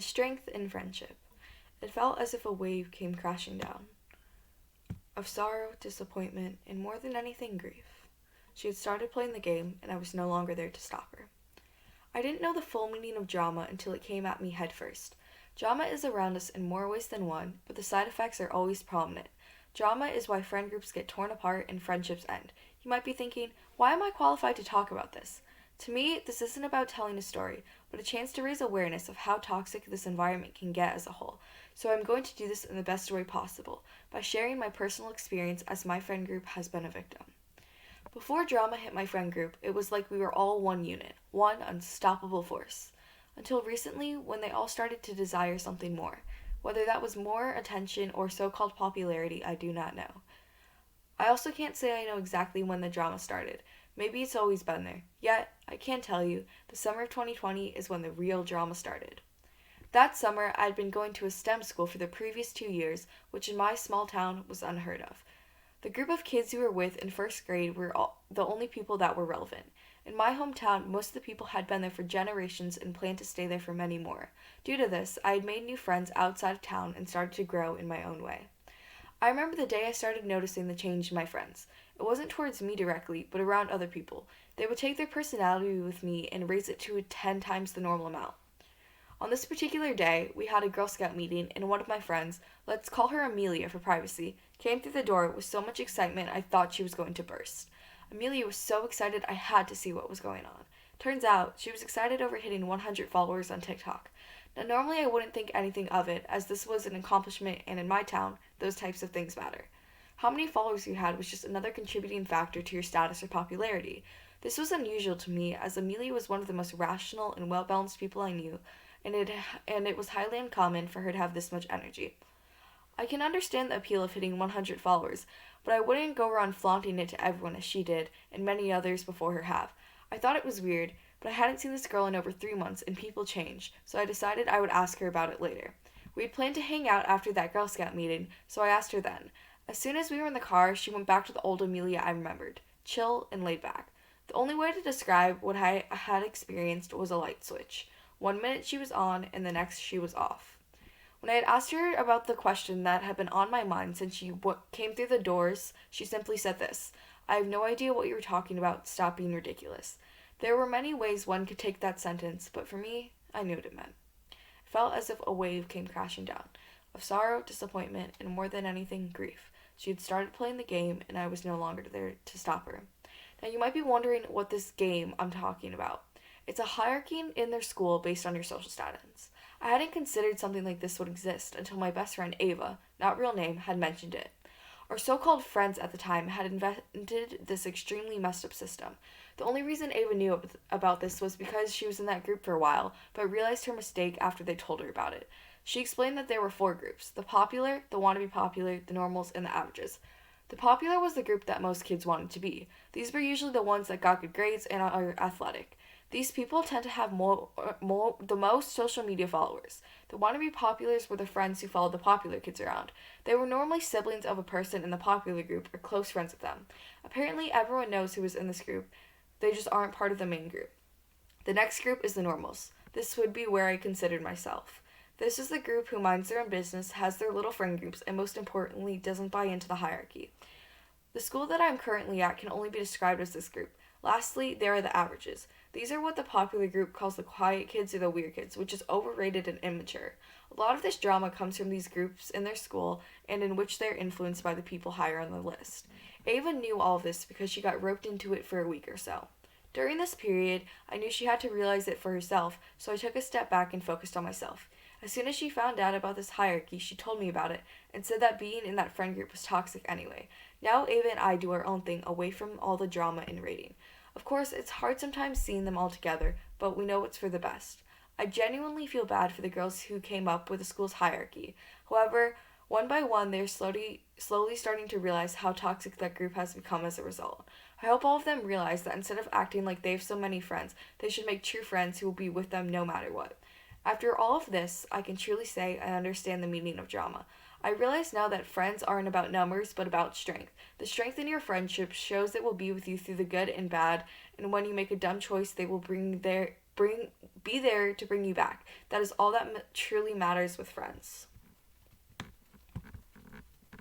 The strength in friendship. It felt as if a wave came crashing down, of sorrow, disappointment, and more than anything, grief. She had started playing the game, and I was no longer there to stop her. I didn't know the full meaning of drama until it came at me head first. Drama is around us in more ways than one, but the side effects are always prominent. Drama is why friend groups get torn apart and friendships end. You might be thinking, why am I qualified to talk about this? To me, this isn't about telling a story, but a chance to raise awareness of how toxic this environment can get as a whole. So I'm going to do this in the best way possible, by sharing my personal experience as my friend group has been a victim. Before drama hit my friend group, it was like we were all one unit, one unstoppable force. Until recently, when they all started to desire something more. Whether that was more attention or so called popularity, I do not know. I also can't say I know exactly when the drama started. Maybe it's always been there. Yet, I can tell you, the summer of 2020 is when the real drama started. That summer, I had been going to a STEM school for the previous 2 years, which in my small town was unheard of. The group of kids we were with in first grade were the only people that were relevant. In my hometown, most of the people had been there for generations and planned to stay there for many more. Due to this, I had made new friends outside of town and started to grow in my own way. I remember the day I started noticing the change in my friends. It wasn't towards me directly, but around other people. They would take their personality with me and raise it to 10 times the normal amount. On this particular day, we had a Girl Scout meeting, and one of my friends, let's call her Amelia for privacy, came through the door with so much excitement I thought she was going to burst. Amelia was so excited I had to see what was going on. Turns out, she was excited over hitting 100 followers on TikTok. Now, normally I wouldn't think anything of it, as this was an accomplishment, and in my town, those types of things matter. How many followers you had was just another contributing factor to your status or popularity. This was unusual to me, as Amelia was one of the most rational and well-balanced people I knew, and it was highly uncommon for her to have this much energy. I can understand the appeal of hitting 100 followers, but I wouldn't go around flaunting it to everyone as she did, and many others before her have. I thought it was weird, but I hadn't seen this girl in over 3 months, and people change, so I decided I would ask her about it later. We had planned to hang out after that Girl Scout meeting, so I asked her then. As soon as we were in the car, she went back to the old Amelia I remembered, chill and laid back. The only way to describe what I had experienced was a light switch. 1 minute she was on, and the next she was off. When I had asked her about the question that had been on my mind since she came through the doors, she simply said this: I have no idea what you were talking about, stop being ridiculous. There were many ways one could take that sentence, but for me, I knew what it meant. It felt as if a wave came crashing down, of sorrow, disappointment, and more than anything, grief. She had started playing the game, and I was no longer there to stop her. Now you might be wondering what this game I'm talking about. It's a hierarchy in their school based on your social status. I hadn't considered something like this would exist until my best friend Ava, not real name, had mentioned it. Our so-called friends at the time had invented this extremely messed up system. The only reason Ava knew about this was because she was in that group for a while, but realized her mistake after they told her about it. She explained that there were 4 groups: the popular, the wannabe popular, the normals, and the averages. The popular was the group that most kids wanted to be. These were usually the ones that got good grades and are athletic. These people tend to have the most social media followers. The wannabe populars were the friends who followed the popular kids around. They were normally siblings of a person in the popular group or close friends with them. Apparently, everyone knows who is in this group. They just aren't part of the main group. The next group is the normals. This would be where I considered myself. This is the group who minds their own business, has their little friend groups, and most importantly, doesn't buy into the hierarchy. The school that I am currently at can only be described as this group. Lastly, there are the averages. These are what the popular group calls the quiet kids or the weird kids, which is overrated and immature. A lot of this drama comes from these groups in their school and in which they are influenced by the people higher on the list. Ava knew all of this because she got roped into it for a week or so. During this period, I knew she had to realize it for herself, so I took a step back and focused on myself. As soon as she found out about this hierarchy, she told me about it and said that being in that friend group was toxic anyway. Now Ava and I do our own thing away from all the drama and rating. Of course, it's hard sometimes seeing them all together, but we know it's for the best. I genuinely feel bad for the girls who came up with the school's hierarchy. However, one by one, they're slowly starting to realize how toxic that group has become as a result. I hope all of them realize that instead of acting like they have so many friends, they should make true friends who will be with them no matter what. After all of this, I can truly say I understand the meaning of drama. I realize now that friends aren't about numbers, but about strength. The strength in your friendship shows it will be with you through the good and bad, and when you make a dumb choice, they will be there to bring you back. That is all that truly matters with friends.